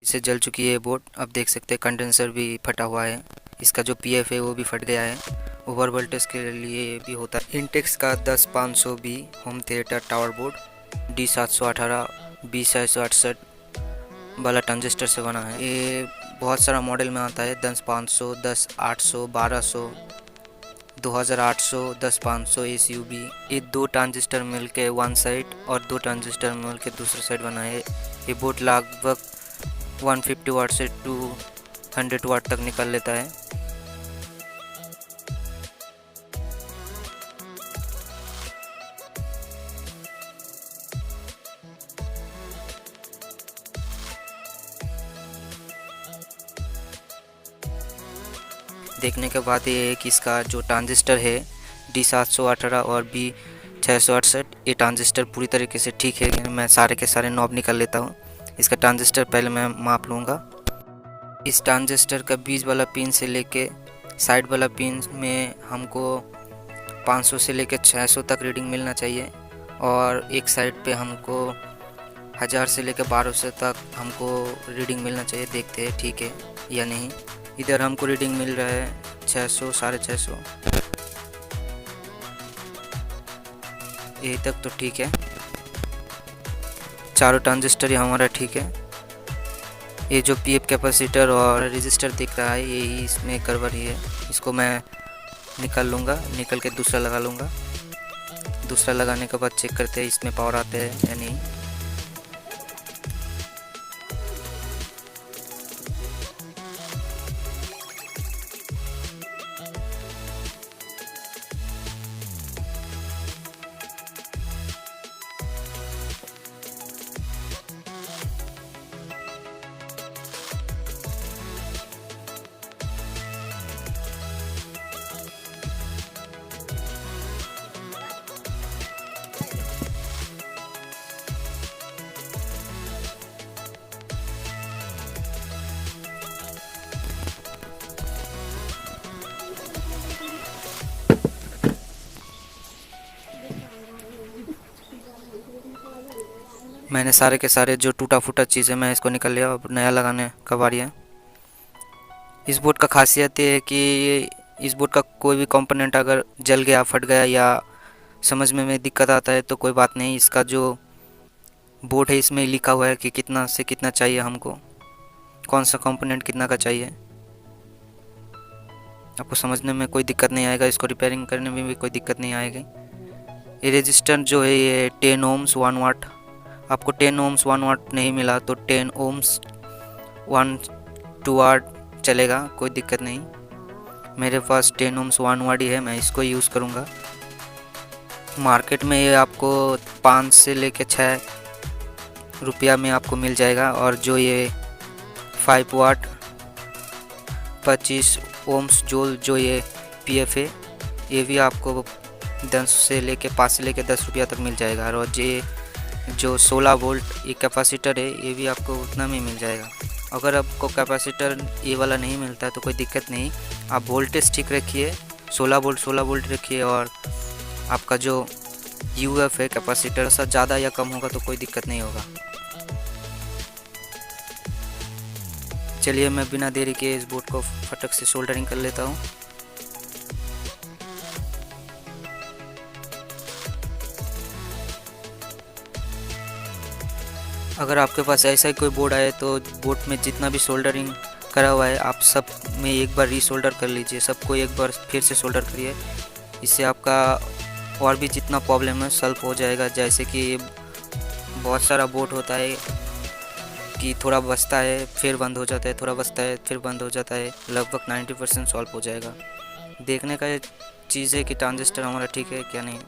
इसे जल चुकी है बोट। अब देख सकते हैं कंडेंसर भी फटा हुआ है। इसका जो पीएफ है वो भी फट गया है। ओवर वोल्टेज के लिए भी होता है। इंटेक्स का 10500B home theatre tower board D718 B668 वाला ट्रांजिस्टर से बना है। ये बहुत सारा मॉडल में आता है। 10500, 10800, 1200, 2800, 10500 SUB। ये दो ट्रांजिस्टर मिलके वन साइड और दो ट्रांजिस्टर मिलके दूसरे साइड बना है। ये बोर्ड लगभग 150 वाट से 200 वाट तक निकल लेता है। देखने के बाद ये है कि इसका जो ट्रांजिस्टर है D718 और B668, ये ट्रांजिस्टर पूरी तरीके से ठीक है। मैं सारे के सारे नॉब निकल लेता हूँ। इसका ट्रांजिस्टर पहले मैं माप लूँगा। इस ट्रांजिस्टर का बीच वाला पिन से लेके साइड वाला पिन में हमको 500 से लेके 600 तक रीडिंग मिलना चाहिए, और एक साइड पे हमको 1000 से लेके 1200 तक हमको रीडिंग मिलना चाहिए। देखते हैं ठीक है या नहीं। इधर हमको रीडिंग मिल रहा है 600, 650। यही तक तो ठीक है। चारों ट्रांजिस्टर हमारा ठीक है। ये जो पीएफ कैपेसिटर और रेजिस्टर दिख रहा है यही इसमें गड़बड़ है। इसको मैं निकाल लूँगा, निकल के दूसरा लगा लूँगा। दूसरा लगाने के बाद चेक करते हैं इसमें पावर आते हैं या नहीं। मैंने सारे के सारे जो टूटा फूटा चीज़ है मैं इसको निकल लिया। अब नया लगाने का बारी है। इस बोर्ड का खासियत ये है कि इस बोर्ड का कोई भी कंपोनेंट अगर जल गया, फट गया या समझ में दिक्कत आता है तो कोई बात नहीं। इसका जो बोर्ड है इसमें लिखा हुआ है कि कितना से कितना चाहिए हमको, कौन सा कंपोनेंट कितना का चाहिए। आपको समझने में कोई दिक्कत नहीं आएगा। इसको रिपेयरिंग करने में भी कोई दिक्कत नहीं आएगी। ये रेजिस्टेंस जो है ये 10 ohms 1 वाट। आपको 10 ohms 1 वाट नहीं मिला तो 10 ohms 1-2 वाट चलेगा, कोई दिक्कत नहीं। मेरे पास 10 ohms 1 वाट ही है, मैं इसको यूज़ करूँगा। मार्केट में ये आपको 5 से लेके 6 रुपया में आपको मिल जाएगा। और जो ये 5 वाट 25 ohms जो ये पीएफ है ये भी आपको 5 से लेके 10 रुपया तक मिल जाएगा। और ये जो 16 वोल्ट ये कैपेसिटर है ये भी आपको उतना में मिल जाएगा। अगर आपको कैपेसिटर ये वाला नहीं मिलता है तो कोई दिक्कत नहीं। आप वोल्टेज ठीक रखिए, 16 वोल्ट रखिए, और आपका जो यूएफ है कैपेसिटर सा ज़्यादा या कम होगा तो कोई दिक्कत नहीं होगा। चलिए मैं बिना देरी के इस बोर्ड को फटक से सोल्डरिंग कर लेता हूँ। अगर आपके पास ऐसा ही कोई बोर्ड आए तो बोर्ड में जितना भी सोल्डरिंग करा हुआ है आप सब में एक बार रीसोल्डर कर लीजिए। सबको एक बार फिर से सोल्डर करिए। इससे आपका और भी जितना प्रॉब्लम है सॉल्व हो जाएगा। जैसे कि बहुत सारा बोर्ड होता है कि थोड़ा बचता है फिर बंद हो जाता है, थोड़ा बचता है फिर बंद हो जाता है। लगभग 90% सॉल्व हो जाएगा। देखने का चीज़ है कि ट्रांजिस्टर हमारा ठीक है क्या नहीं।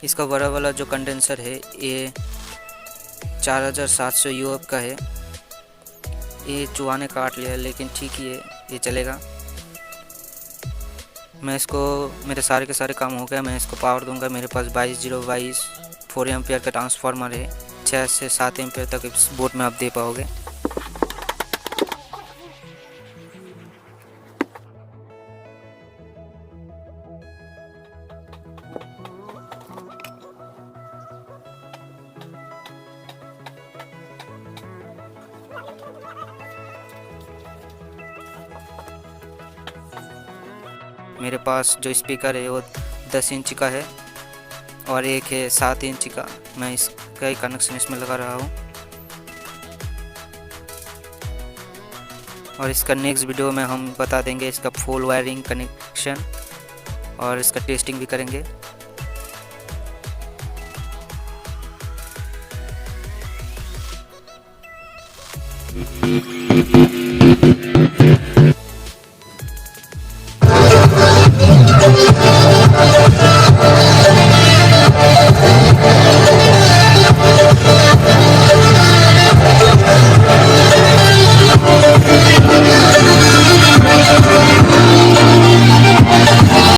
इसका बड़ा वाला जो कंडेंसर है ये 4700 यूएफ का है। ये चूहा ने काट लिया है लेकिन ठीक ही है, ये चलेगा। मैं इसको, मेरे सारे के सारे काम हो गए, मैं इसको पावर दूंगा। मेरे पास 22 4 एम्पियर का ट्रांसफार्मर है। 6 से 7 एम्पियर तक इस बोर्ड में आप दे पाओगे। मेरे पास जो स्पीकर है वो 10 इंच का है और एक है 7 इंच का। मैं इसका ही कनेक्शन इसमें लगा रहा हूँ और इसका नेक्स्ट वीडियो में हम बता देंगे इसका फुल वायरिंग कनेक्शन और इसका टेस्टिंग भी करेंगे।